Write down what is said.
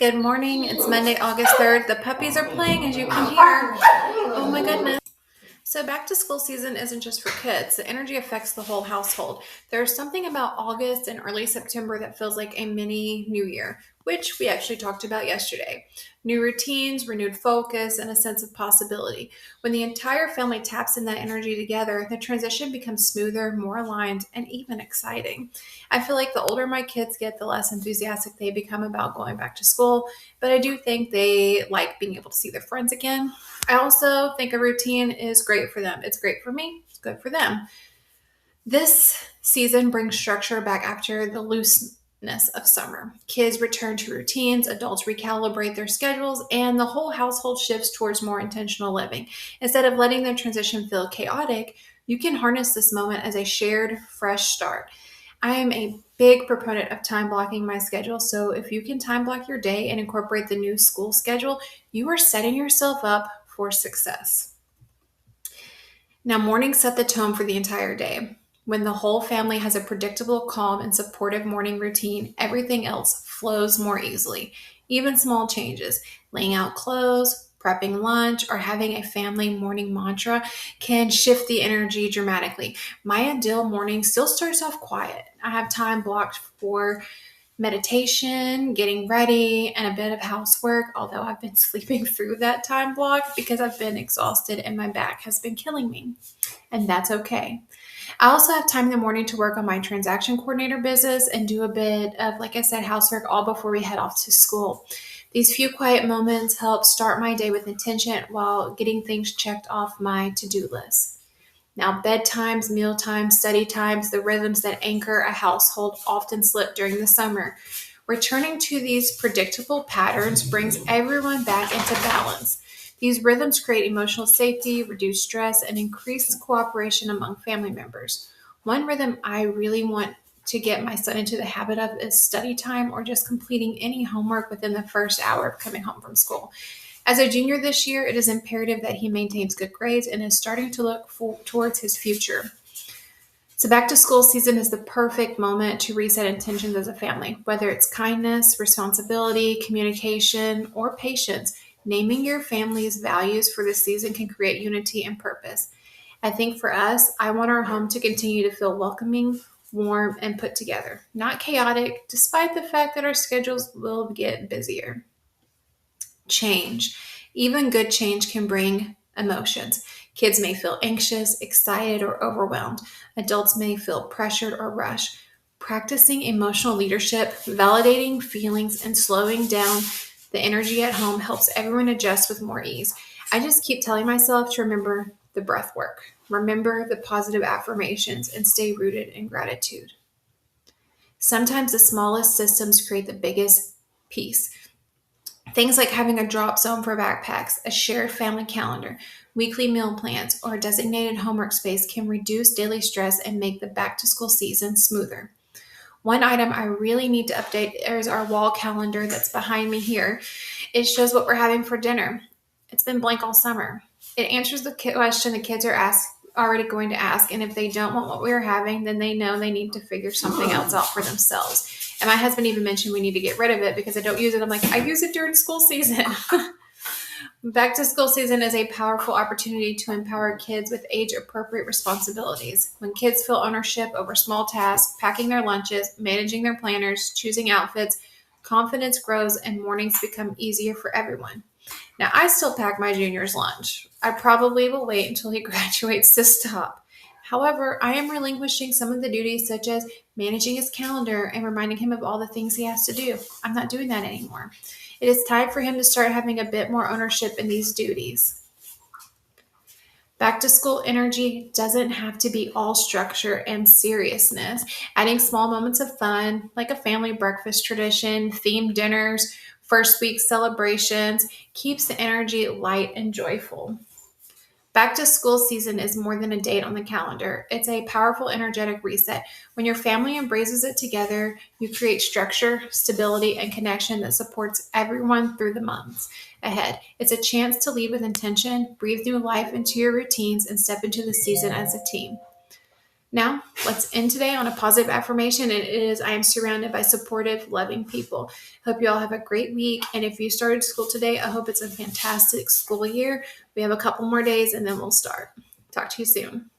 Good morning. It's Monday, August 3rd. The puppies are playing, as you can hear. Oh my goodness. So back to school season isn't just for kids. The energy affects the whole household. There's something about August and early September that feels like a mini new year, which we actually talked about yesterday. New routines, renewed focus, and a sense of possibility. When the entire family taps in that energy together, the transition becomes smoother, more aligned, and even exciting. I feel like the older my kids get, the less enthusiastic they become about going back to school, but I do think they like being able to see their friends again. I also think a routine is great for them. It's great for me. It's good for them. This season brings structure back after the looseness of summer. Kids return to routines, adults recalibrate their schedules, and the whole household shifts towards more intentional living. Instead of letting the transition feel chaotic, you can harness this moment as a shared, fresh start. I am a big proponent of time blocking my schedule. So if you can time block your day and incorporate the new school schedule, you are setting yourself up for success. Now, mornings set the tone for the entire day. When the whole family has a predictable, calm, and supportive morning routine, everything else flows more easily. Even small changes, laying out clothes, prepping lunch, or having a family morning mantra can shift the energy dramatically. My ideal morning still starts off quiet. I have time blocked for meditation, getting ready, and a bit of housework, although I've been sleeping through that time block because I've been exhausted and my back has been killing me. And that's okay. I also have time in the morning to work on my transaction coordinator business and do a bit of, like I said, housework all before we head off to school. These few quiet moments help start my day with intention while getting things checked off my to-do list. Now, bedtimes, meal times, study times, the rhythms that anchor a household often slip during the summer. Returning to these predictable patterns brings everyone back into balance. These rhythms create emotional safety, reduce stress, and increase cooperation among family members. One rhythm I really want to get my son into the habit of is study time or just completing any homework within the first hour of coming home from school. As a junior this year, it is imperative that he maintains good grades and is starting to look towards his future. So back to school season is the perfect moment to reset intentions as a family, whether it's kindness, responsibility, communication, or patience. Naming your family's values for this season can create unity and purpose. I think for us, I want our home to continue to feel welcoming, warm, and put together, not chaotic, despite the fact that our schedules will get busier. Change. Even good change can bring emotions. Kids may feel anxious, excited, or overwhelmed. Adults may feel pressured or rushed. Practicing emotional leadership, validating feelings, and slowing down the energy at home helps everyone adjust with more ease. I just keep telling myself to remember the breath work, remember the positive affirmations, and stay rooted in gratitude. Sometimes the smallest systems create the biggest peace. Things like having a drop zone for backpacks, a shared family calendar, weekly meal plans, or a designated homework space can reduce daily stress and make the back to school season smoother. One item I really need to update is our wall calendar that's behind me here. It shows what we're having for dinner. It's been blank all summer. It answers the question the kids are already going to ask, and if they don't want what we're having, then they know they need to figure something else out for themselves. And my husband even mentioned we need to get rid of it because I don't use it. I'm like, I use it during school season. Back to school season is a powerful opportunity to empower kids with age appropriate responsibilities. When kids feel ownership over small tasks, packing their lunches, managing their planners, choosing outfits, confidence grows and mornings become easier for everyone. Now, I still pack my junior's lunch. I probably will wait until he graduates to stop. However, I am relinquishing some of the duties such as managing his calendar and reminding him of all the things he has to do. I'm not doing that anymore. It is time for him to start having a bit more ownership in these duties. Back to school energy doesn't have to be all structure and seriousness. Adding small moments of fun, like a family breakfast tradition, themed dinners, first week celebrations, keeps the energy light and joyful. Back to school season is more than a date on the calendar. It's a powerful, energetic reset. When your family embraces it together, you create structure, stability, and connection that supports everyone through the months ahead. It's a chance to lead with intention, breathe new life into your routines, and step into the season as a team. Now, let's end today on a positive affirmation. And it is, I am surrounded by supportive, loving people. Hope you all have a great week. And if you started school today, I hope it's a fantastic school year. We have a couple more days and then we'll start. Talk to you soon.